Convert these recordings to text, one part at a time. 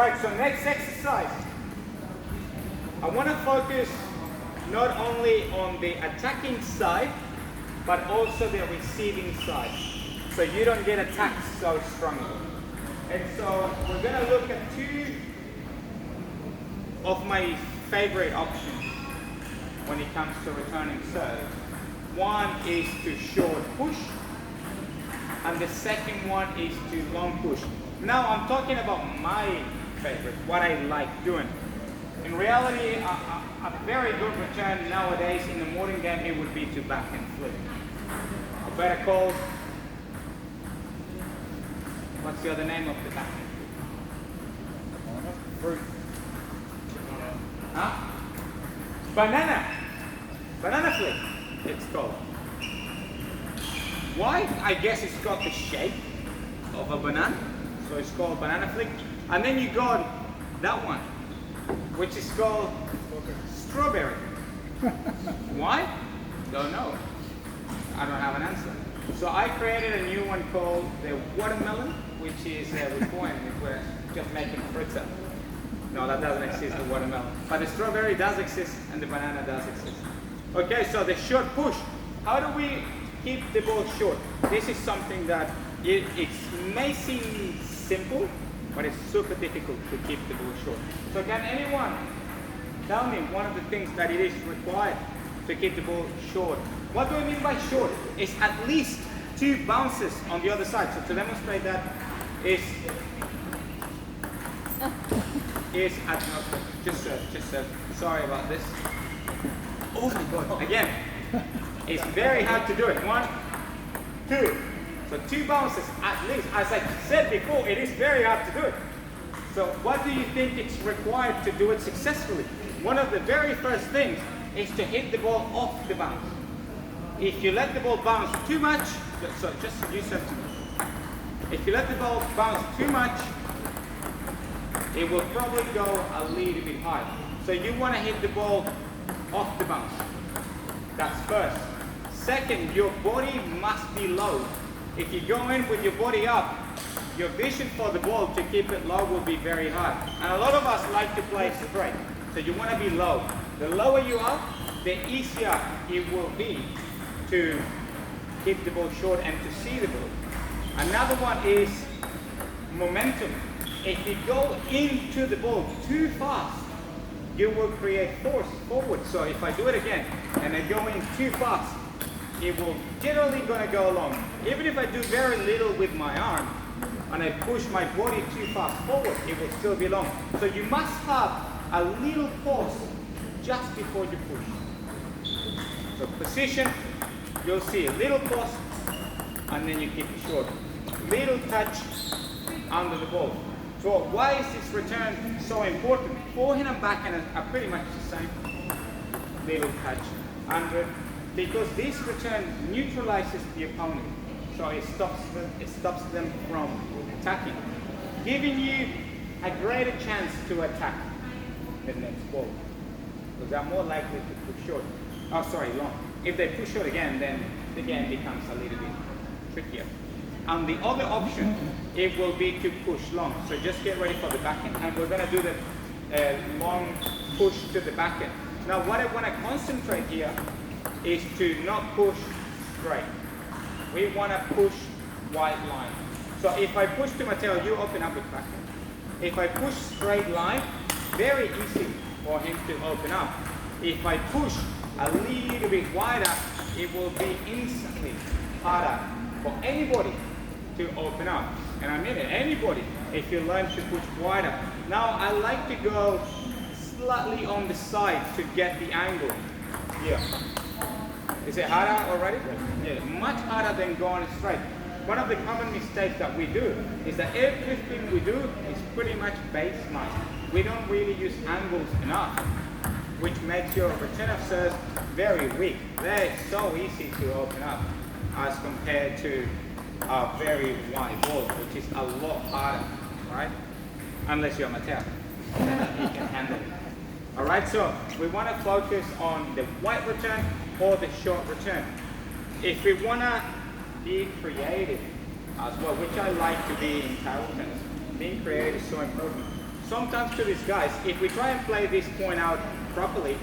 right, so next exercise. I want to focus not only on the attacking side, but also the receiving side, so you don't get attacked so strongly. And so we're going to look at two of my favorite options when it comes to returning serve. One is to short push, and the second one is to long push. Now I'm talking about my favorite, what I like doing. In reality, a very good return nowadays in the modern game, it would be to backhand flip. A better call, what's the other name of the backhand flip? Fruit. Huh? Banana flip, it's called. Why? I guess it's got the shape of a banana, so it's called banana flip. And then you got that one, which is called strawberry. Why? Don't know. I don't have an answer. So I created a new one called the watermelon, which is we're just making fruits up. No, that doesn't exist, the watermelon. But the strawberry does exist and the banana does exist. Okay, so the short push. How do we keep the ball short? This is something that it may seem simple, but it's super difficult to keep the ball short. So can anyone tell me one of the things that it is required to keep the ball short? What do I mean by short? It's at least 2 bounces on the other side. So to demonstrate that is at just serve. Sorry about this. Oh my God! Again, it's very hard to do it. 1, 2. So 2 bounces at least. As I said before, it is very hard to do it. So what do you think it's required to do it successfully? One of the very first things is to hit the ball off the bounce. If you let the ball bounce too much, so just you serve to me. If you let the ball bounce too much, it will probably go a little bit high. So you want to hit the ball off the bounce. That's first. Second, your body must be low. If you go in with your body up, your vision for the ball to keep it low will be very high. And a lot of us like to play straight. So you want to be low. The lower you are, the easier it will be to keep the ball short and to see the ball. Another one is momentum. If you go into the ball too fast, you will create force forward. So if I do it again and I go in too fast, it will generally gonna go along. Even if I do very little with my arm and I push my body too fast forward, it will still be long. So you must have a little pause just before you push. So position, you'll see a little pause and then you keep it short. Little touch under the ball. So why is this return so important? Forehand and backhand are pretty much the same. Little touch under, because this return neutralizes the opponent. So it stops them from attacking, giving you a greater chance to attack the next ball. Because they're more likely to push short. Oh, sorry, long. If they push short again, then the game becomes a little bit trickier. And the other option, it will be to push long. So just get ready for the backhand. And we're going to do the long push to the backhand. Now what I want to concentrate here is to not push straight. We want to push wide line. So if I push to Mateo, you open up with backhand. If I push straight line, very easy for him to open up. If I push a little bit wider, it will be instantly harder for anybody to open up. And I mean it, anybody, if you learn to push wider. Now I like to go slightly on the side to get the angle. Yeah. Is it harder already? Yeah, much harder than going straight. One of the common mistakes that we do is that everything we do is pretty much baseline. We don't really use angles enough, which makes your return of serve very weak. They're so easy to open up as compared to a very wide ball, which is a lot harder, right? Unless you're Mateo, then he can handle it. All right, so we want to focus on the wide return or the short return. If we want to be creative as well, which I like to be in table tennis, being creative is so important. sometimes to these guys, if we try and play this point out properly,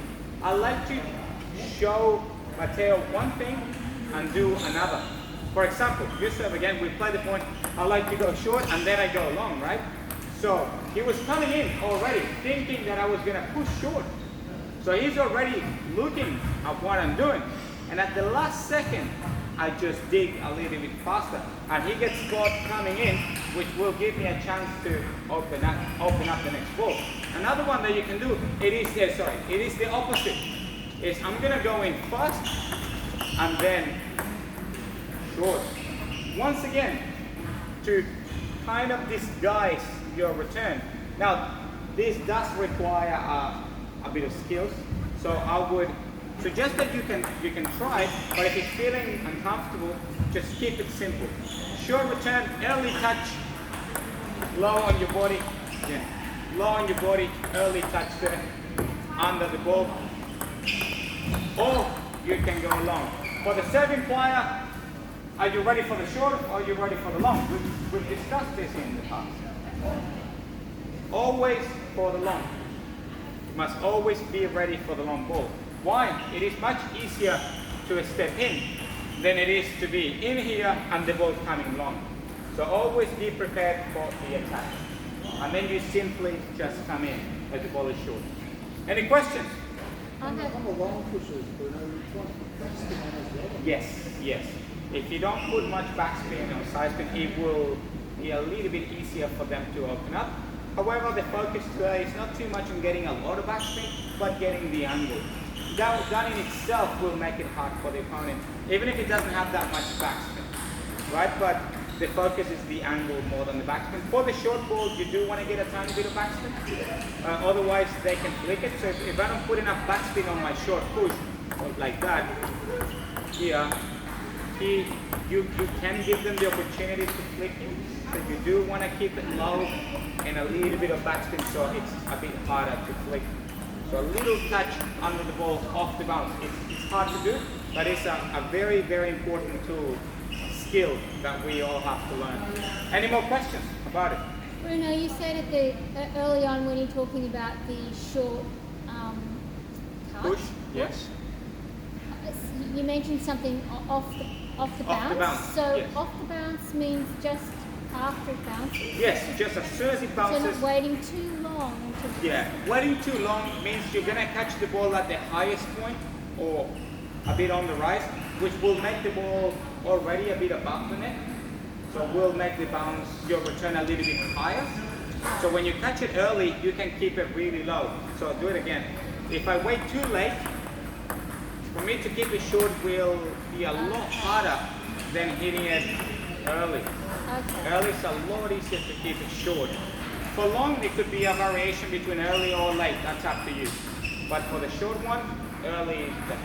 I like to show Matteo one thing and do another. For example, you serve again, we play the point, I like to go short and then I go long, right? So he was coming in already thinking that I was going to push short. So he's already looking at what I'm doing. And at the last second, I just dig a little bit faster. And he gets caught coming in, which will give me a chance to open up the next ball. Another one that you can do, it is the opposite. Is I'm going to go in fast and then short. Once again, to kind of disguise your return. Now, this does require a bit of skills, so I would suggest that you can try, but if you're feeling uncomfortable, just keep it simple. Short return, early touch, low on your body, low on your body, early touch there, under the ball, or you can go long. For the serving player, are you ready for the short or are you ready for the long? We've discussed this in the past. Always for the long. You must always be ready for the long ball. Why? It is much easier to step in than it is to be in here and the ball coming long. So always be prepared for the attack. And then you simply just come in as the ball is short. Any questions? I'm a long pusher, but I would want backspin on as well. Yes. If you don't put much backspin or side spin, it will be a little bit easier for them to open up. However, the focus today is not too much on getting a lot of backspin, but getting the angle. That in itself will make it hard for the opponent, even if it doesn't have that much backspin, right? But the focus is the angle more than the backspin. For the short ball, you do want to get a tiny bit of backspin. Otherwise, they can flick it. So if I don't put enough backspin on my short push, like that, here, you can give them the opportunity to flick you. So you do want to keep it low and a little bit of backspin, so it's a bit harder to flick. So a little touch under the ball off the bounce. It's hard to do, but it's a very, very important tool, skill that we all have to learn. Any more questions about it? Bruno, you said early on when you're talking about the short touch. Push, yes. You mentioned something off the bounce. Off the bounce, So yes. off the bounce means just after it bounces? Yes, just as soon as it bounces. So not waiting too long. Waiting too long means you're going to catch the ball at the highest point or a bit on the rise, which will make the ball already a bit above the net. So will make the bounce, your return a little bit higher. So when you catch it early, you can keep it really low. So do it again. If I wait too late, for me to keep it short will be a lot harder than hitting it early. Okay. Early is a lot easier to keep it short. For long, it could be a variation between early or late. That's up to you. But for the short one, early is best.